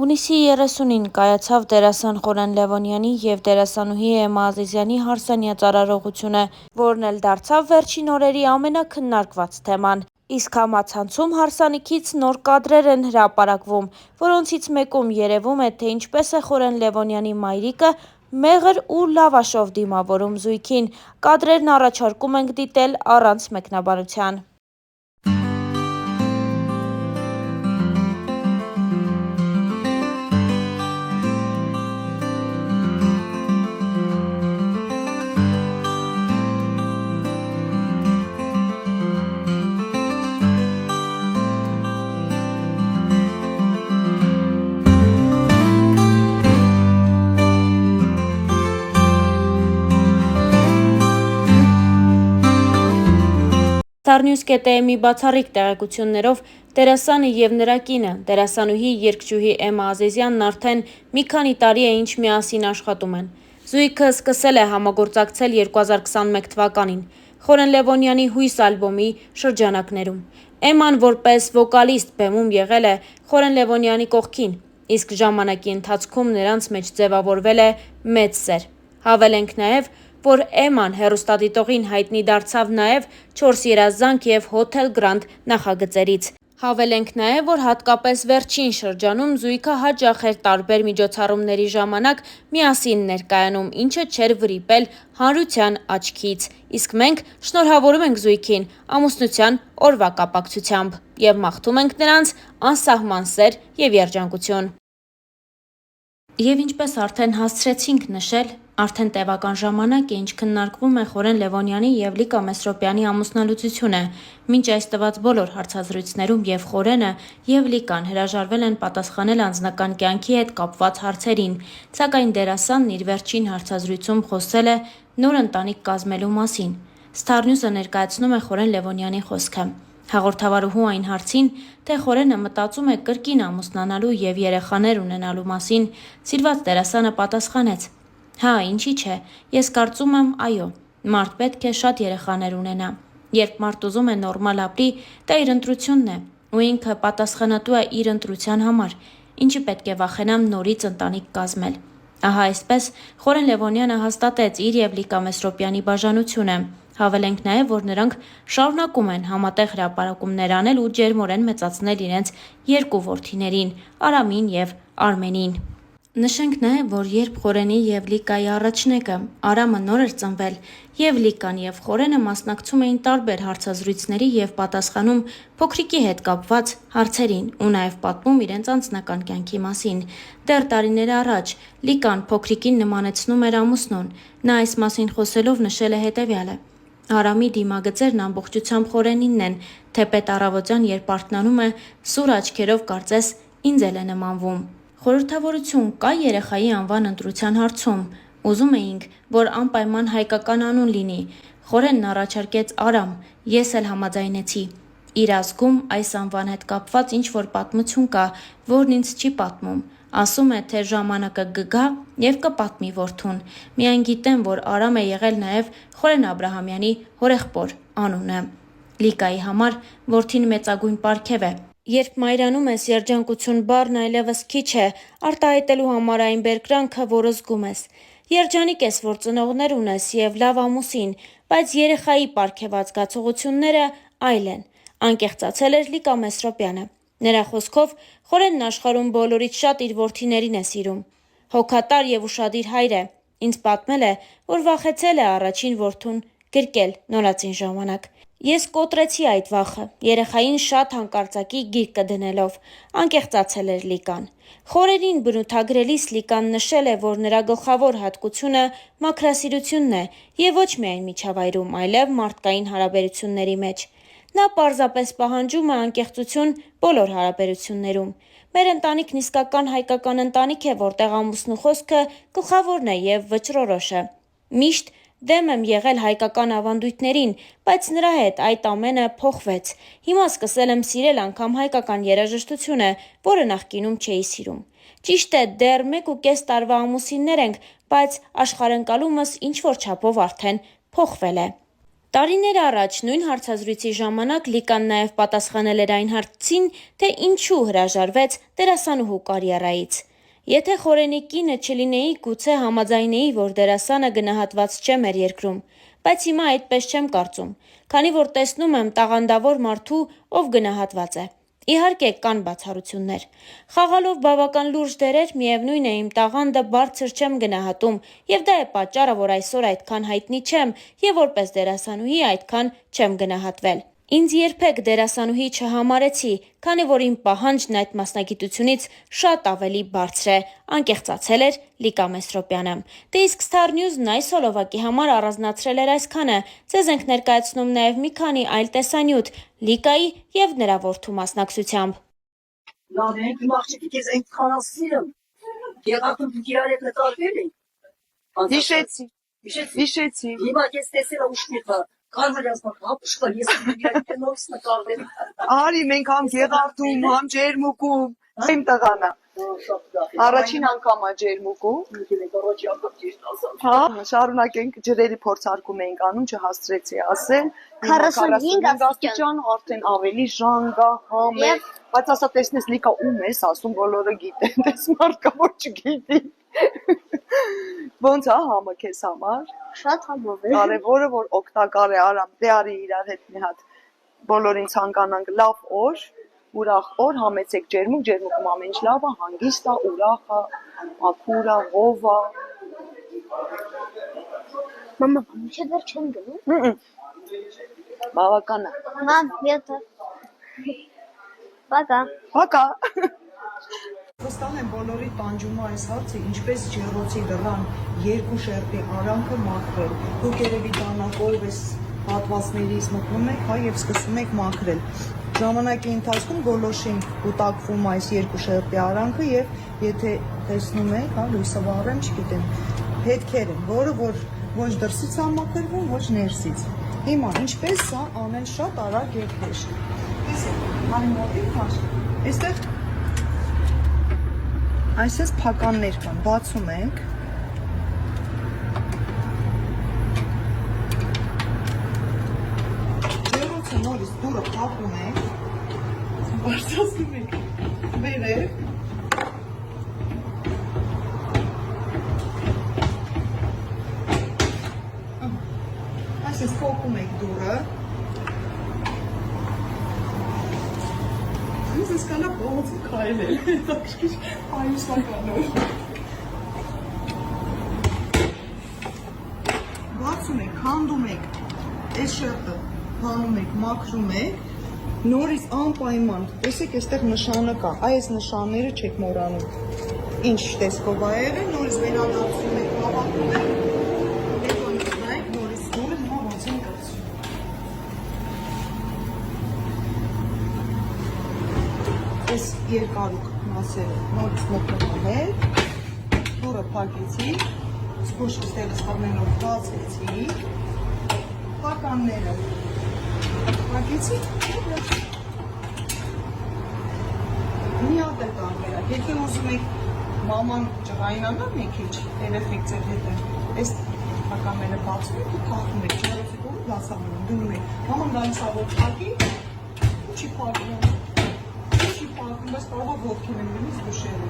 Հունիսի 30-ին կայացավ դերասան Խորեն Լևոնյանի և դերասանուհի Էմմա Ազիզյանի հարսանյաց արարողությունը, որն էլ դարձավ վերջին օրերի ամենաքննարկված թեման։ Իսկ համացանցում հարսանիքից նոր կադրեր են հրապարակվում, որոնցից մեկում երևում է, թե ինչպես է Խորեն Լևոնյանի մայրիկը մեղր ու լավաշով դիմավորում զույգին։ Կադրերն առաջարկում ենք դիտել առանց մեկնաբանության։ Starnews.am-ի բացառիկ տեղեկություններով դերասանը և նրա կինը, դերասանուհի երգչուհի Էմմա Ազիզյանն արդեն մի քանի տարի է ինչ միասին աշխատում են։ Զույգը սկսել է համագործակցել 2021 թվականին Խորեն Լևոնյանի հույս ալբոմի շրջանակներում։ Էմման որպես վոկալիստ բեմում եղել է Խորեն Լևոնյանի կողքին, իսկ ժամանակի ընթացքում նրանց մեջ ձևավորվել է մեծ սեր։ Հավելենք նաև, որ Էմման հեռուստադիտողին հայտնի դարձավ նաև «Չորս երազանք» և «Հոթել Գրանդ» նախագծերից։ Հավելենք նաև, որ հատկապես վերջին շրջանում զույգը հաճախ էր տարբեր միջոցառումների ժամանակ միասին ներկայանում, ինչը չէր վրիպել հանրության աչքից։ Իսկ մենք շնորհավորում ենք զույգին ամուսնության օրվա կապակցությամբ և մաղթում ենք նրանց անսահման սեր և երջանկություն։ Եվ ինչպես արդեն հասցրեցինք նշել, արդեն տևական ժամանակ է, ինչ քննարկվում է Խորեն Լևոնյանի և Լիկա Մեսրոպյանի ամուսնալուծությունը։ Մինչ այս տված բոլոր հարցազրույցներում և Խորենը, և Լիկան հրաժարվել են պատասխանել անձնական կյանքի հետ կապված հարցերին, սակայն դերասանն իր վերջին հարցազրույցում խոսել է նոր ընտանիք կազմելու մասին։ Starnews-ը ներկայացնում է Խորեն Լևոնյանի խոսքը։ Հաղորդավարուհու այն հարցին, թե Խորենը մտածում է կրկին ամուսնանալու և երեխաներ ունենալու մասին, սիրված դերասանը պատասխանեց. «Հա, ինչի՞ չէ, ես կարծում եմ, այո, մարդ պետք է շատ երեխաներ ունենա։ Երբ մարդ ուզում է նորմալ ապրի, դա իր ընտրությունն է, ու ինքը պատասխանատու է իր ընտրության համար, ինչի պետք է վախենամ նորից ընտանիք կազմել»։ Ահա այսպես Խորեն Լևոնյանը հաստատեց իր և Լիկա Մեսրոպյանի բաժանությունը։ Հավելենք նաև, որ նրանք շարունակում են համատեղ հրապարակումներ անել ու ջերմորեն մեծացնել իրենց երկու որդիներին՝ Արամին և Արմենին։ Նշենք նաև, որ երբ Խորենի և Լիկայի առաջնեկը՝ Արամը նոր էր ծնվել, և Լիկան և Խորենը մասնակցում էին տարբեր հարցազրույցների և պատասխանում փոքրիկի հետ կապված հարցերին ու նաև պատմում իրենց անձնական կյանքի մասին։ Դեռ տարիներ առաջ Լիկան փոքրիկին նմանեցնում էր ամուսնուն։ Նա այս մասին խոսելով նշել է հետևյալը. «Արամի դիմագծերն ամբողջությամբ Խորենինն են, թեպետ առավոտյան, երբ արթնանում է, սուր աչքերով կարծես ինձ էլ է նմանվում»։ Խորհրդավորություն կա երեխայի անվան ընտրության հարցում։ Ուզում էինք, որ անպայման հայկական անուն լինի։ Խորենն առաջարկեց Արամ, ես էլ համաձայնեցի։ Իր ազգում այս անվան հետ կապված ինչ-որ պատմություն կա, որն ինձ չի պատմում։ Ասում է, թե ժամանակը կգա և կպատմի որդուն։ Միայն գիտեմ, որ Արամ է եղել նաև Խորեն Աբրահամյանի հորեղբոր անունը։ Լիկայի համար որդին մեծագույն պարգև է։ Երբ մայրանում ես, երջանկություն բառն այլևս քիչ է արտահայտելու համար այն բերկրանքը, որը զգում ես։ Երջանիկ ես, որ ծնողներ ունես և լավ ամուսին, բայց երեխայի պարգևած զգացողությունները այլ են, անկեղծացել էր Լիկա Մեսրոպյանը։ Նրա խոսքով Խորենն աշխարհում բոլորից շատ իր որդիներին է սիրում։ Հոգատար և ուշադիր հայր է։ Ինձ պատմել է, որ վախեցել է առաջին որդուն գրկել նորածին ժամանակ։ Ես կոտրեցի այդ վախը՝ երեխային շատ հանկարծակի գիրկը դնելով, անկեղծացել էր Լիկան։ Խորենին բնութագրելիս Լիկան նշել է, որ նրա գլխավոր հատկությունը մաքրասիրությունն է և ոչ միայն միջավայրում, այլև մարդկային հարաբերությունների մեջ։ Նա պարզապես պահանջում է անկեղծություն բոլոր հարաբերություններում։ Մեր ընտանիքն իսկական հայկական ընտանիք է, որտեղ ամուսնու խոսքը գլխավորն է և վճռորոշը։ Միշտ դեմ եմ եղել հայկական ավանդույթներին, բայց նրա հետ այդ ամենը փոխվեց։ Հիմա սկսել եմ սիրել անգամ հայկական երաժշտությունը, որը նախկինում չէի սիրում։ Ճիշտ է, դեռ 1.5 տարվա ամուսիններ ենք, բայց աշխարհընկալումս ինչ-որ չափով արդեն փոխվել է։ Տարիներ առաջ նույն հարցազրույցի ժամանակ Լիկան նաև պատասխանել էր այն հարցին, թե ինչու հրաժարվեց դերասանուհու կարիերայից։ Եթե խորենի կինը չլինեի, գուցե համաձայնեի, որ դերասանը գնահատված չէ մեր երկրում, բայց հիմա այդպես չեմ կարծում, քանի որ տեսնում եմ տաղանդավոր մարդու, ով գնահատված է։ Իհարկե կան բացառություններ։ Խաղալով բավական լուրջ դերեր, միևնույն է իմ տաղանդը բարձր չեմ գնահատում, եւ դա է պատճառը, որ այսօր այդքան հայտնի չեմ եւ որպես դերասանուհի այդքան չեմ գնահատվել։ Ինձ երբեք դերասանուհի չհամարեցի, քանի որ իմ պահանջն այդ մասնագիտությունից շատ ավելի բարձր է, անկեղծացել էր Լիկա Մեսրոպյանը։ Դե իսկ Star News-ն այս հոլովակի համար առանձնացրել էր այսքանը։ Ձեզ ենք ներկայացնում նաև մի քանի այլ տեսանյութ Լիկայի եւ նրա որդու մասնակցությամբ։ Լավ է, իմ աղջիկի քեզ այնքան ասիրում։ Եղակում դուք իրար հետ նկարվել եք։ Հիշեցի։ Հիմա ես տեսել եմ ուշմիխը։ Կարմրազնակ հապուշկա ես իրար նորից նկարվել։ Արի մենք համ Գեղարդում, համ Ջերմուկում, իմ տղանա։ Առաջին անգամ է Ջերմուկում։ Հա, շարունակենք ջրերի փորձարկում էինք անում, չհասցրեցի ասել։ 45 աստիճան արդեն ավելի ժանգա, համ է, բայց ասա տեսնես Լիկա ում ես ասում, բոլորը գիտեն, տես մարդ կա որ չգիտի։ Ոնց է համը քեզ համար։ Շատ համով է։ Կարևորը որ օգտակար է, արամ, դե արի իրար հետ մի հատ բոլորին ցանկանանք լավ օր, ուրախ օր, համեցեք Ջերմուկում ամեն ինչ լավ է, հանգիստ է, ուրախ է, մաքուր է, ով է։ Մամա, միշտ դեռ չեմ գնում։ Բավական է։ Մամ, յետը։ Բակա։ Հակա։ Վստահ եմ բոլորի տանջում է այս հարցը, ինչպես ջեռոցի դռան երկու շերտի արանքը մաքրել։ Դուք երևի դանակով այս հատվածներից մտնում եք, հա, եւ սկսում եք մաքրել։ Ժամանակի ընթացքում գոլոշին կուտակվում այս երկու շերտի արանքը եւ եթե տեսնում եք, հա, լույսը վառեմ, չգիտեմ, հետքեր են, որը որ ոչ դրսից է մաքրվում, ոչ ներսից։ Հիմա ինչպես սա անել շատ արագ եւ հեշտ։ Տեսեք, անի մոտիկ հաշ։ Այստեղ այսպես փականներ կան, բացում ենք։ Ջեռոցը նորից դուրը փակում ենք, բարձրացնում ենք վերև։ Այսպես փոկում ենք դուրը։ Ես կանա փողոցը քայլել, հետաքրքիր այուսականով։ Բացում եք, քանդում եք, այս շերտը հանում եք, մաքրում եք, նորից անպայման, տեսեք այստեղ նշանը կա, այս նշանները չեք մոռանում։ Ինչ տեսքով է եղել, նորից վերադարձում եք, հավաքում եք, հետո նայեք, նորից դուրը հիմա ոնց են կրծում։ Այս երկարուկ մասերը նորից մոտնվում եք, դուրը փակեցի, զգուշ ստեղից խառնելով բացեցի, փականները փակեցի, մի հատ էլ տարբերակ, եթե ուզում եք մաման ջղայնանա մի քիչ, երեխեք ձեր հետ այս փականները բացում եք ու թաղում եք, ջերոցի կողը լասանում, դնում եք, մաման գալիս ա որ փակի, ու չի փակում։ Բայց կարող է ոտքին եմ գնից գուշերը։